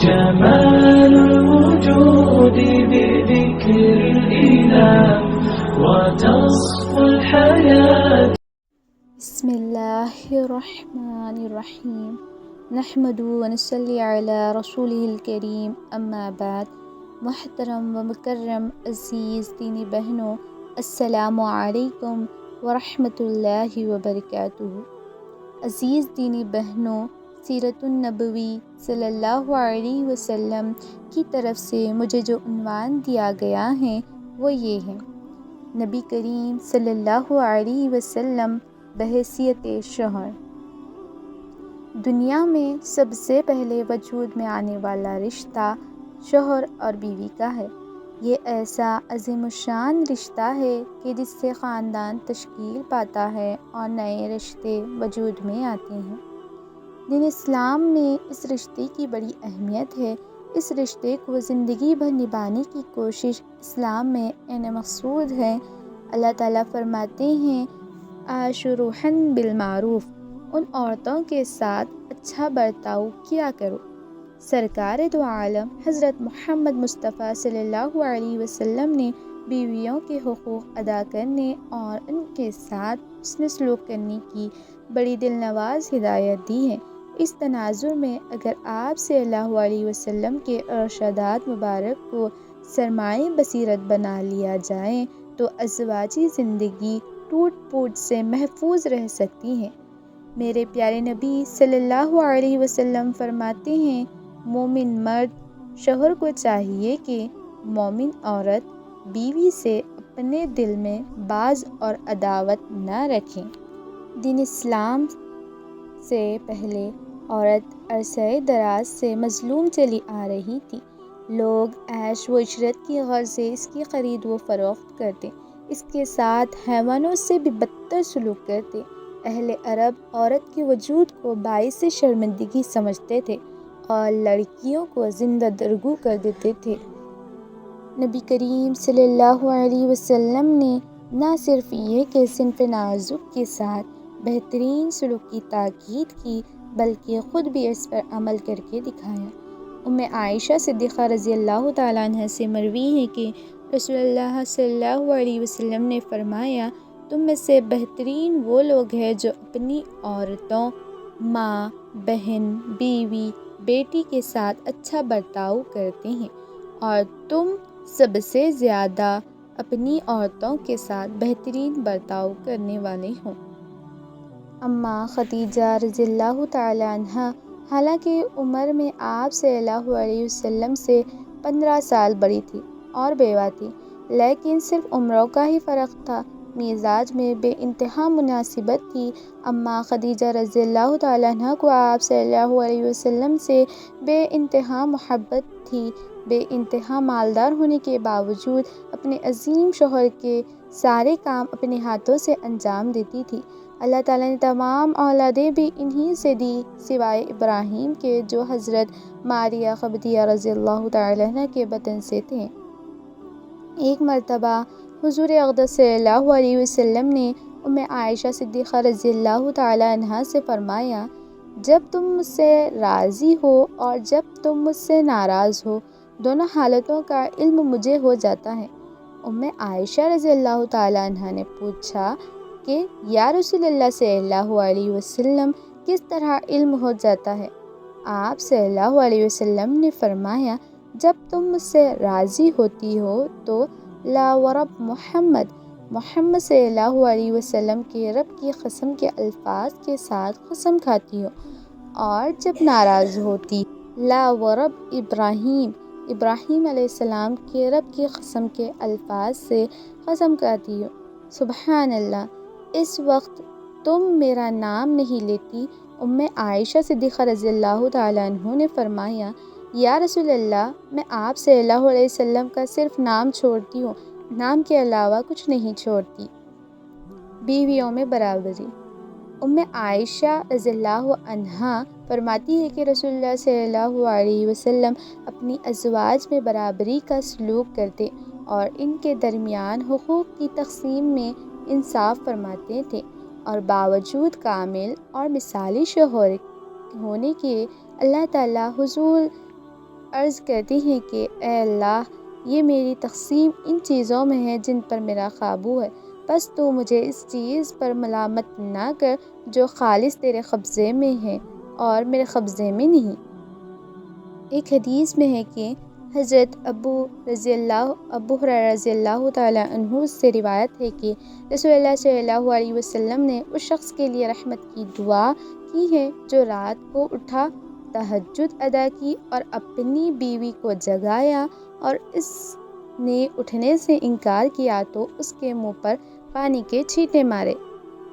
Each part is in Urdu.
جمال الوجود بذكر الإله وتصفو الحياة. بسم اللہ الرحمن الرحیم نحمد ونصلی علی رسولہ الکریم اما بعد. محترم و مکرم عزیز دینی بہنوں، السلام علیکم ورحمۃ اللہ وبرکاتہ. عزیز دینی بہنوں، سیرت النبوی صلی اللہ علیہ وسلم کی طرف سے مجھے جو عنوان دیا گیا ہے وہ یہ ہے: نبی کریم صلی اللہ علیہ وسلم بحیثیت شوہر. دنیا میں سب سے پہلے وجود میں آنے والا رشتہ شوہر اور بیوی کا ہے. یہ ایسا عظیم الشان رشتہ ہے کہ جس سے خاندان تشکیل پاتا ہے اور نئے رشتے وجود میں آتے ہیں. دین اسلام میں اس رشتے کی بڑی اہمیت ہے. اس رشتے کو زندگی بھر نبھانے کی کوشش اسلام میں عین مقصود ہے. اللہ تعالیٰ فرماتے ہیں: عاشروہن بالمعروف، ان عورتوں کے ساتھ اچھا برتاؤ کیا کرو. سرکار دو عالم حضرت محمد مصطفیٰ صلی اللہ علیہ وسلم نے بیویوں کے حقوق ادا کرنے اور ان کے ساتھ حسن سلوک کرنے کی بڑی دلنواز ہدایت دی ہے. اس تناظر میں اگر آپ صلی اللہ علیہ وسلم کے ارشادات مبارک کو سرمائے بصیرت بنا لیا جائے تو ازواجی زندگی ٹوٹ پھوٹ سے محفوظ رہ سکتی ہے. میرے پیارے نبی صلی اللہ علیہ وسلم فرماتے ہیں: مومن مرد شوہر کو چاہیے کہ مومن عورت بیوی سے اپنے دل میں باغض اور عداوت نہ رکھیں. دین اسلام سے پہلے عورت عرصہ دراز سے مظلوم چلی آ رہی تھی. لوگ عیش و عشرت کی غرض سے اس کی خرید و فروخت کرتے، اس کے ساتھ حیوانوں سے بھی بدتر سلوک کرتے. اہل عرب عورت کے وجود کو باعث شرمندگی سمجھتے تھے اور لڑکیوں کو زندہ درگو کر دیتے تھے. نبی کریم صلی اللہ علیہ وسلم نے نہ صرف یہ کہ صنف نازک کے ساتھ بہترین سلوک کی تاکید کی بلکہ خود بھی اس پر عمل کر کے دکھایا. عائشہ صدیقہ رضی اللہ تعالیٰ عنہ سے مروی ہے کہ رسول اللہ صلی اللہ علیہ وسلم نے فرمایا: تم میں سے بہترین وہ لوگ ہیں جو اپنی عورتوں، ماں، بہن، بیوی، بیٹی کے ساتھ اچھا برتاؤ کرتے ہیں، اور تم سب سے زیادہ اپنی عورتوں کے ساتھ بہترین برتاؤ کرنے والے ہوں. اماں خدیجہ رضی اللہ تعالیٰ عنہ حالانکہ عمر میں آپ صلی اللہ علیہ وسلم سے 15 سال بڑی تھی اور بیوہ تھی، لیکن صرف عمروں کا ہی فرق تھا. مزاج میں بے انتہا مناسبت تھی. اماں خدیجہ رضی اللہ تعالیٰ عنہ کو آپ صلی اللہ علیہ وسلم سے بے انتہا محبت تھی. بے انتہا مالدار ہونے کے باوجود اپنے عظیم شوہر کے سارے کام اپنے ہاتھوں سے انجام دیتی تھی. اللہ تعالیٰ نے تمام اولادیں بھی انہی سے دی سوائے ابراہیم کے جو حضرت ماریہ قبطیہ رضی اللہ تعالیٰ عنہ کے بطن سے تھے. ایک مرتبہ حضور اقدس صلی اللہ علیہ وسلم نے عائشہ صدیقہ رضی اللہ تعالیٰ عنہ سے فرمایا: جب تم مجھ سے راضی ہو اور جب تم مجھ سے ناراض ہو، دونوں حالتوں کا علم مجھے ہو جاتا ہے. عائشہ رضی اللہ تعالیٰ عنہ نے پوچھا کہ یا رسول اللہ صلی اللہ علیہ وسلم، کس طرح علم ہو جاتا ہے؟ آپ صلی اللہ علیہ وسلم نے فرمایا: جب تم مجھ سے راضی ہوتی ہو تو لا ورب محمد صلی اللہ علیہ وسلم کے رب کی قسم کے الفاظ کے ساتھ قسم کھاتی ہو، اور جب ناراض ہوتی لا ورب ابراہیم علیہ السلام کے رب کی قسم کے الفاظ سے قسم کھاتی ہو. سبحان اللہ، اس وقت تم میرا نام نہیں لیتی. عائشہ صدیقہ رضی اللہ تعالیٰ عنہ نے فرمایا: یا رسول اللہ، میں آپ صلی اللہ علیہ وسلم کا صرف نام چھوڑتی ہوں، نام کے علاوہ کچھ نہیں چھوڑتی. بیویوں میں برابری. عائشہ رضی اللہ عنہا فرماتی ہے کہ رسول اللہ صلی اللہ علیہ وسلم اپنی ازواج میں برابری کا سلوک کرتے اور ان کے درمیان حقوق کی تقسیم میں انصاف فرماتے تھے، اور باوجود کامل اور مثالی شوہر ہونے کے اللہ تعالیٰ حضور عرض کرتی ہیں کہ اے اللہ، یہ میری تقسیم ان چیزوں میں ہے جن پر میرا قابو ہے، بس تو مجھے اس چیز پر ملامت نہ کر جو خالص تیرے قبضے میں ہے اور میرے قبضے میں نہیں۔ ایک حدیث میں ہے کہ حضرت ابو ہریرہ رضی اللہ تعالیٰ عنہ سے روایت ہے کہ رسول اللہ صلی اللہ علیہ وسلم نے اس شخص کے لیے رحمت کی دعا کی ہے جو رات کو اٹھا، تہجد ادا کی اور اپنی بیوی کو جگایا اور اس نے اٹھنے سے انکار کیا تو اس کے منہ پر پانی کے چھینٹے مارے۔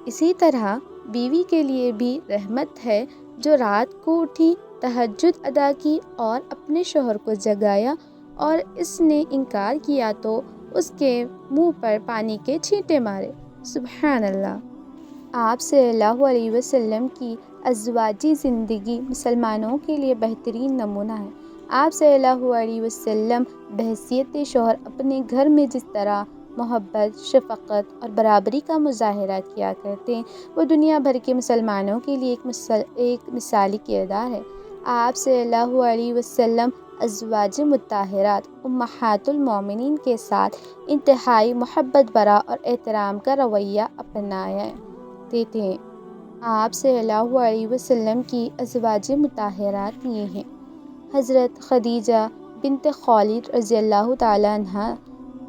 اسی طرح بیوی کے لیے بھی رحمت ہے جو رات کو اٹھی، تہجد ادا کی اور اپنے شوہر کو جگایا اور اس نے انکار کیا تو اس کے منہ پر پانی کے چھینٹے مارے۔ سبحان اللہ۔ آپ صلی اللہ علیہ وسلم کی ازواجی زندگی مسلمانوں کے لیے بہترین نمونہ ہے۔ آپ صلی اللہ علیہ وسلم بحیثیت شوہر اپنے گھر میں جس طرح محبت، شفقت اور برابری کا مظاہرہ کیا کرتے ہیں، وہ دنیا بھر کے مسلمانوں کے لیے ایک مثالی کردار ہے۔ آپ صلی اللہ علیہ وسلم ازواج مطہرات امہات المومنین کے ساتھ انتہائی محبت بھرا اور احترام کا رویہ اپناتے تھے۔ آپ صلی اللہ علیہ وسلم کی ازواج مطہرات یہ ہیں: حضرت خدیجہ بنت خویلد رضی اللہ تعالیٰ عنہ،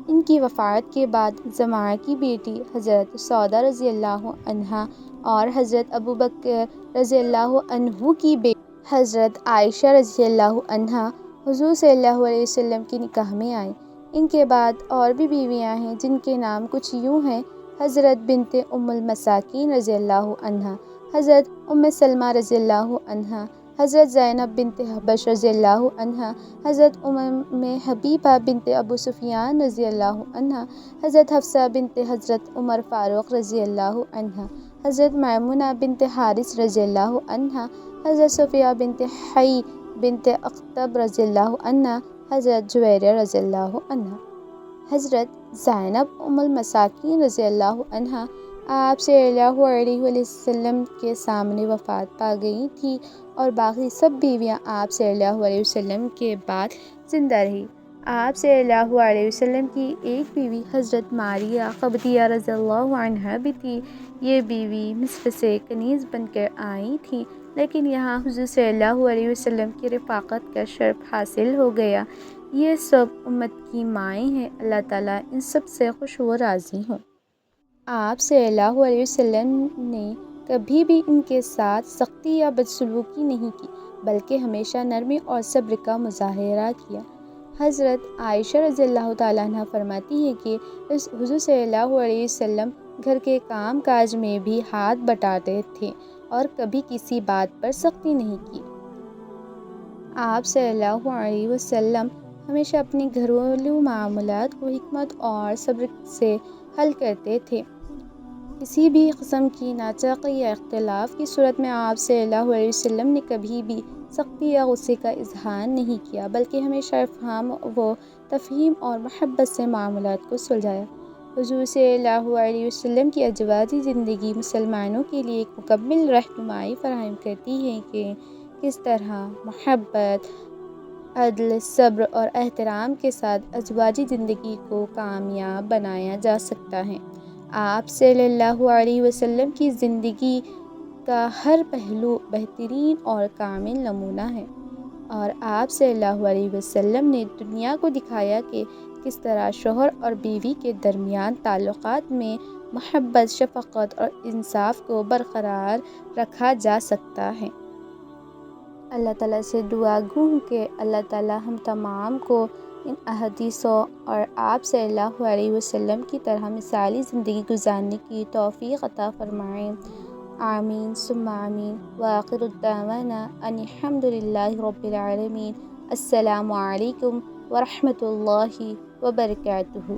ان کی وفات کے بعد زمعہ کی بیٹی حضرت سودہ رضی اللہ عنہا اور حضرت ابوبکر رضی اللہ عنہ کی بیٹی حضرت عائشہ رضی اللہ عنہا حضور صلی اللہ علیہ وسلم کے نکاح میں آئیں۔ ان کے بعد اور بھی بیویاں ہیں جن کے نام کچھ یوں ہیں: حضرت بنت ام المساکین رضی اللہ عنہا، حضرت ام سلمہ رضی اللہ عنہا، حضرت زینب بنت حبش رضی اللہ عنہا، حضرت ام حبیبہ بنت ابو سفیان رضی اللہ عنہا، حضرت حفصہ بنت حضرت عمر فاروق رضی اللہ عنہا، حضرت میمونہ بنت حارث رضی اللہ عنہا، حضرت صفیہ بنت حیی بنت اخطب رضی اللہ عنہا، حضرت جویریہ رضی اللہ عنہا۔ حضرت زینب ام المساکین رضی اللہ عنہا آپ صلی اللہ علیہ وسلم کے سامنے وفات پا گئی تھی اور باقی سب بیویاں آپ صلی اللہ علیہ وسلم کے بعد زندہ رہی۔ آپ صلی اللہ علیہ وسلم کی ایک بیوی حضرت ماریہ قبطیہ رضی اللہ عنہا بھی تھی۔ یہ بیوی مصر سے کنیز بن کر آئی تھی، لیکن یہاں حضور صلی اللہ علیہ وسلم کی رفاقت کا شرف حاصل ہو گیا۔ یہ سب امت کی مائیں ہیں، اللہ تعالیٰ ان سب سے خوش و راضی ہوں۔ آپ صلی اللہ علیہ وسلم نے کبھی بھی ان کے ساتھ سختی یا بدسلوکی نہیں کی، بلکہ ہمیشہ نرمی اور صبر کا مظاہرہ کیا۔ حضرت عائشہ رضی اللہ تعالیٰ عنہ فرماتی ہیں کہ حضور صلی اللہ علیہ وسلم گھر کے کام کاج میں بھی ہاتھ بٹاتے تھے اور کبھی کسی بات پر سختی نہیں کی۔ آپ صلی اللہ علیہ وسلم ہمیشہ اپنے گھریلو معاملات کو حکمت اور صبر سے حل کرتے تھے۔ کسی بھی قسم کی ناچاقی یا اختلاف کی صورت میں آپ صلی اللہ علیہ وسلم نے کبھی بھی سختی یا غصے کا اظہار نہیں کیا، بلکہ ہمیشہ افہام و تفہیم اور محبت سے معاملات کو سلجھایا۔ حضور صلی اللہ علیہ وسلم کی ازواجی زندگی مسلمانوں کے لیے ایک مکمل رہنمائی فراہم کرتی ہے کہ کس طرح محبت، عدل، صبر اور احترام کے ساتھ ازواجی زندگی کو کامیاب بنایا جا سکتا ہے۔ آپ صلی اللہ علیہ وسلم کی زندگی کا ہر پہلو بہترین اور کامل نمونہ ہے، اور آپ صلی اللہ علیہ وسلم نے دنیا کو دکھایا کہ کس طرح شوہر اور بیوی کے درمیان تعلقات میں محبت، شفقت اور انصاف کو برقرار رکھا جا سکتا ہے۔ اللہ تعالیٰ سے دعا گو ہوں کہ اللہ تعالیٰ ہم تمام کو ان احادیثوں اور آپ صلی اللہ علیہ وسلم کی طرح مثالی زندگی گزارنے کی توفیق عطا فرمائیں۔ آمین ثم آمین۔ وآخر دعوانا ان الحمد للہ رب العالمین۔ السلام علیکم ورحمۃ اللہ وبرکاتہ۔